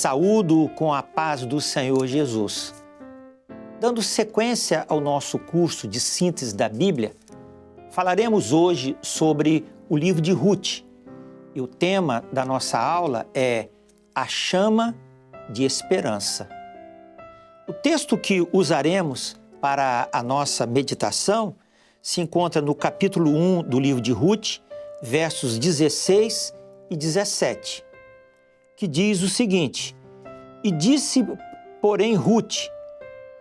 saúdo com a paz do Senhor Jesus. Dando sequência ao nosso curso de síntese da Bíblia, falaremos hoje sobre o livro de Ruth. E o tema da nossa aula é A Chama de Esperança. O texto que usaremos para a nossa meditação se encontra no capítulo 1 do livro de Ruth, versos 16 e 17, que diz o seguinte: E disse, porém, Ruth,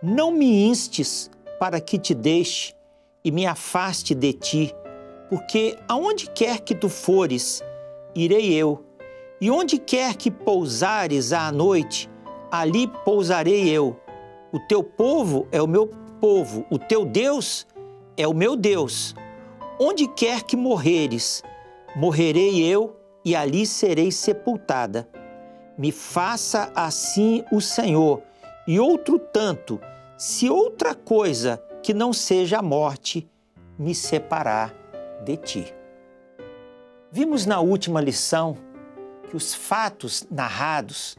não me instes para que te deixe e me afaste de ti, porque aonde quer que tu fores, irei eu, e onde quer que pousares à noite, ali pousarei eu. O teu povo é o meu povo, o teu Deus é o meu Deus. Onde quer que morreres, morrerei eu, e ali serei sepultada. Me faça assim o Senhor, e outro tanto, se outra coisa que não seja a morte me separar de ti. Vimos na última lição que os fatos narrados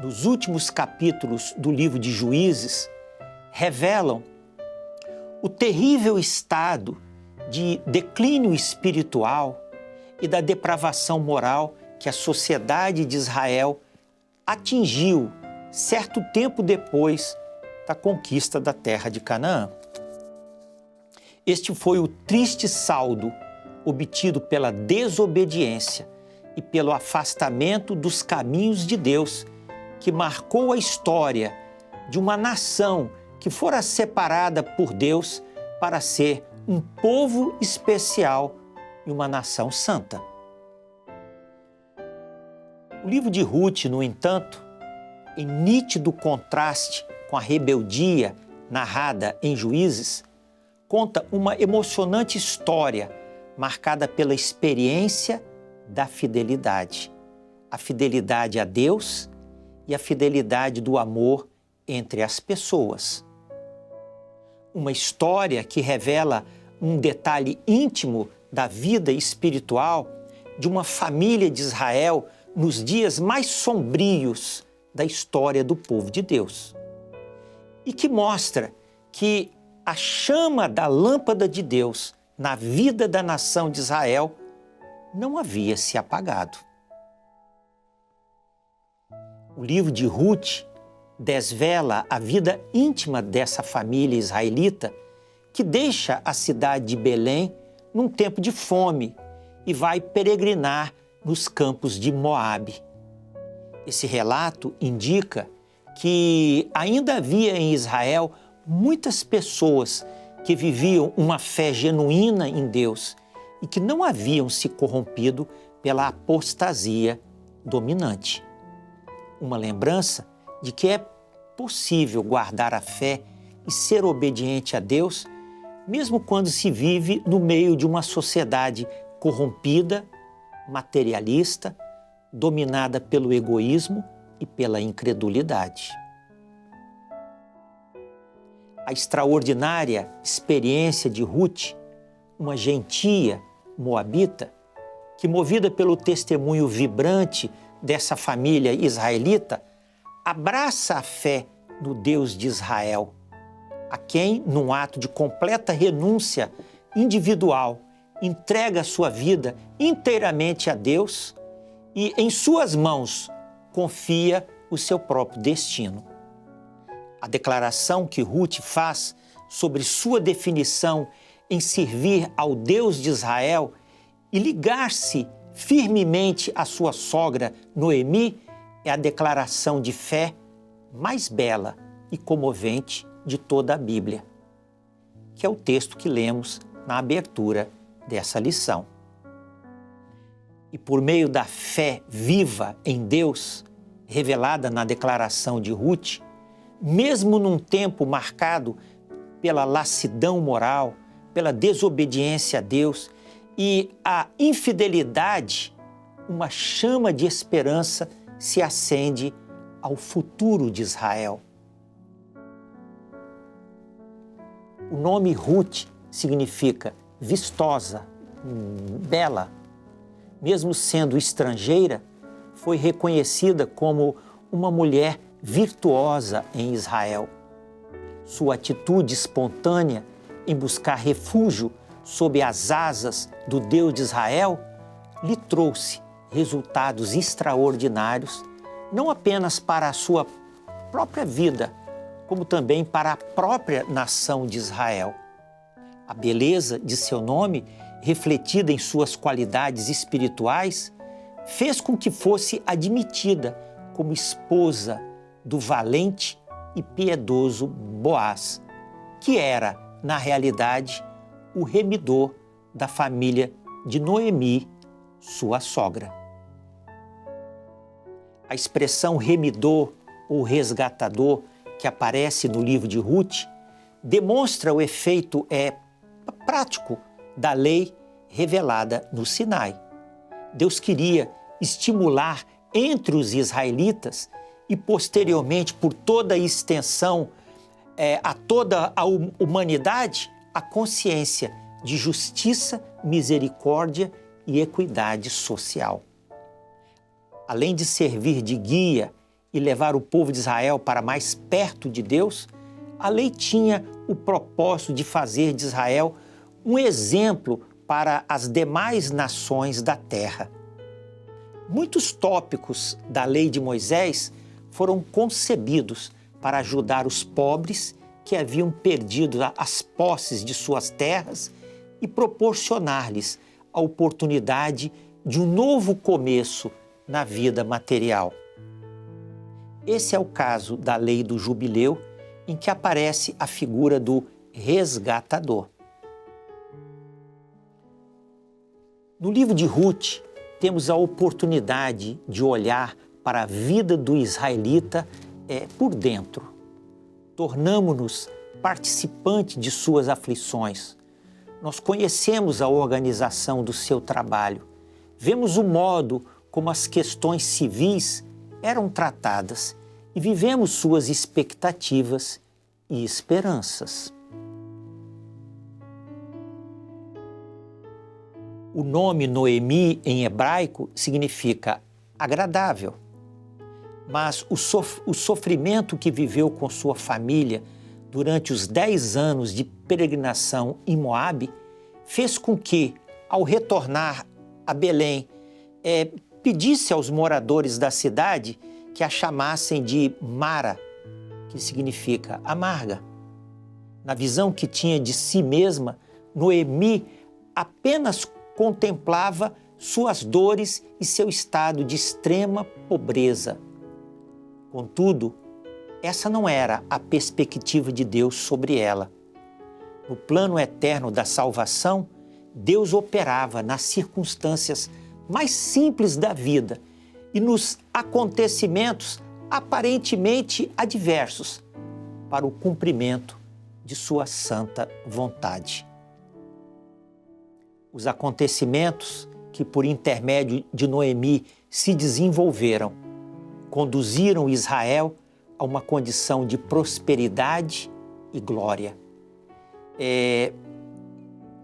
nos últimos capítulos do livro de Juízes revelam o terrível estado de declínio espiritual e da depravação moral que a sociedade de Israel atingiu certo tempo depois da conquista da terra de Canaã. Este foi o triste saldo obtido pela desobediência e pelo afastamento dos caminhos de Deus, que marcou a história de uma nação que fora separada por Deus para ser um povo especial e uma nação santa. O livro de Ruth, no entanto, em nítido contraste com a rebeldia narrada em Juízes, conta uma emocionante história marcada pela experiência da fidelidade. A fidelidade a Deus e a fidelidade do amor entre as pessoas. Uma história que revela um detalhe íntimo da vida espiritual de uma família de Israel nos dias mais sombrios da história do povo de Deus. E que mostra que a chama da lâmpada de Deus na vida da nação de Israel não havia se apagado. O livro de Ruth desvela a vida íntima dessa família israelita que deixa a cidade de Belém num tempo de fome e vai peregrinar nos campos de Moabe. Esse relato indica que ainda havia em Israel muitas pessoas que viviam uma fé genuína em Deus e que não haviam se corrompido pela apostasia dominante. Uma lembrança de que é possível guardar a fé e ser obediente a Deus, mesmo quando se vive no meio de uma sociedade corrompida, materialista, dominada pelo egoísmo e pela incredulidade. A extraordinária experiência de Ruth, uma gentia moabita, que movida pelo testemunho vibrante dessa família israelita, abraça a fé no Deus de Israel, a quem, num ato de completa renúncia individual, entrega a sua vida inteiramente a Deus e em suas mãos confia o seu próprio destino. A declaração que Ruth faz sobre sua definição em servir ao Deus de Israel e ligar-se firmemente à sua sogra Noemi é a declaração de fé mais bela e comovente de toda a Bíblia, que é o texto que lemos na abertura dessa lição. E por meio da fé viva em Deus, revelada na declaração de Ruth, mesmo num tempo marcado pela lassidão moral, pela desobediência a Deus e a infidelidade, uma chama de esperança se acende ao futuro de Israel. O nome Ruth significa vistosa, bela. Mesmo sendo estrangeira, foi reconhecida como uma mulher virtuosa em Israel. Sua atitude espontânea em buscar refúgio sob as asas do Deus de Israel lhe trouxe resultados extraordinários, não apenas para a sua própria vida, como também para a própria nação de Israel. A beleza de seu nome, refletida em suas qualidades espirituais, fez com que fosse admitida como esposa do valente e piedoso Boaz, que era, na realidade, o remidor da família de Noemi, sua sogra. A expressão remidor ou resgatador que aparece no livro de Ruth demonstra o efeito prático da lei revelada no Sinai. Deus queria estimular entre os israelitas e posteriormente por toda a extensão a toda a humanidade a consciência de justiça, misericórdia e equidade social. Além de servir de guia e levar o povo de Israel para mais perto de Deus, a lei tinha o propósito de fazer de Israel um exemplo para as demais nações da terra. Muitos tópicos da lei de Moisés foram concebidos para ajudar os pobres que haviam perdido as posses de suas terras e proporcionar-lhes a oportunidade de um novo começo na vida material. Esse é o caso da lei do jubileu, em que aparece a figura do resgatador. No livro de Ruth, temos a oportunidade de olhar para a vida do israelita por dentro. Tornamo-nos participantes de suas aflições. Nós conhecemos a organização do seu trabalho. Vemos o modo como as questões civis eram tratadas e vivemos suas expectativas e esperanças. O nome Noemi em hebraico significa agradável, mas o sofrimento que viveu com sua família durante os 10 anos de peregrinação em Moabe fez com que, ao retornar a Belém, pedisse aos moradores da cidade que a chamassem de Mara, que significa amarga. Na visão que tinha de si mesma, Noemi apenas contemplava suas dores e seu estado de extrema pobreza. Contudo, essa não era a perspectiva de Deus sobre ela. No plano eterno da salvação, Deus operava nas circunstâncias mais simples da vida e nos acontecimentos aparentemente adversos para o cumprimento de sua santa vontade. Os acontecimentos que, por intermédio de Noemi, se desenvolveram, conduziram Israel a uma condição de prosperidade e glória.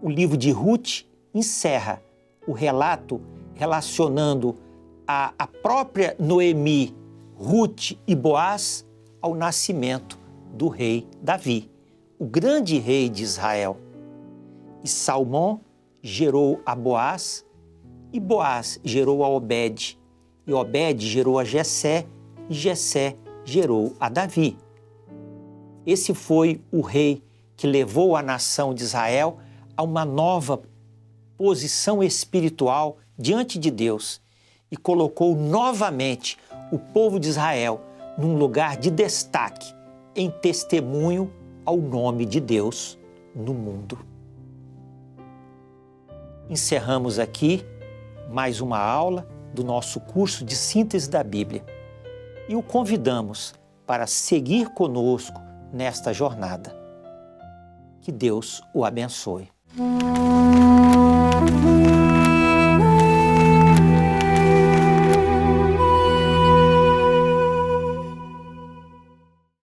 O livro de Ruth encerra o relato relacionando a própria Noemi, Ruth e Boaz ao nascimento do rei Davi, o grande rei de Israel. E Salmão gerou a Boaz, e Boaz gerou a Obed, e Obed gerou a Jessé, e Jessé gerou a Davi. Esse foi o rei que levou a nação de Israel a uma nova posição espiritual diante de Deus e colocou novamente o povo de Israel num lugar de destaque em testemunho ao nome de Deus no mundo. Encerramos aqui mais uma aula do nosso curso de síntese da Bíblia e o convidamos para seguir conosco nesta jornada. Que Deus o abençoe.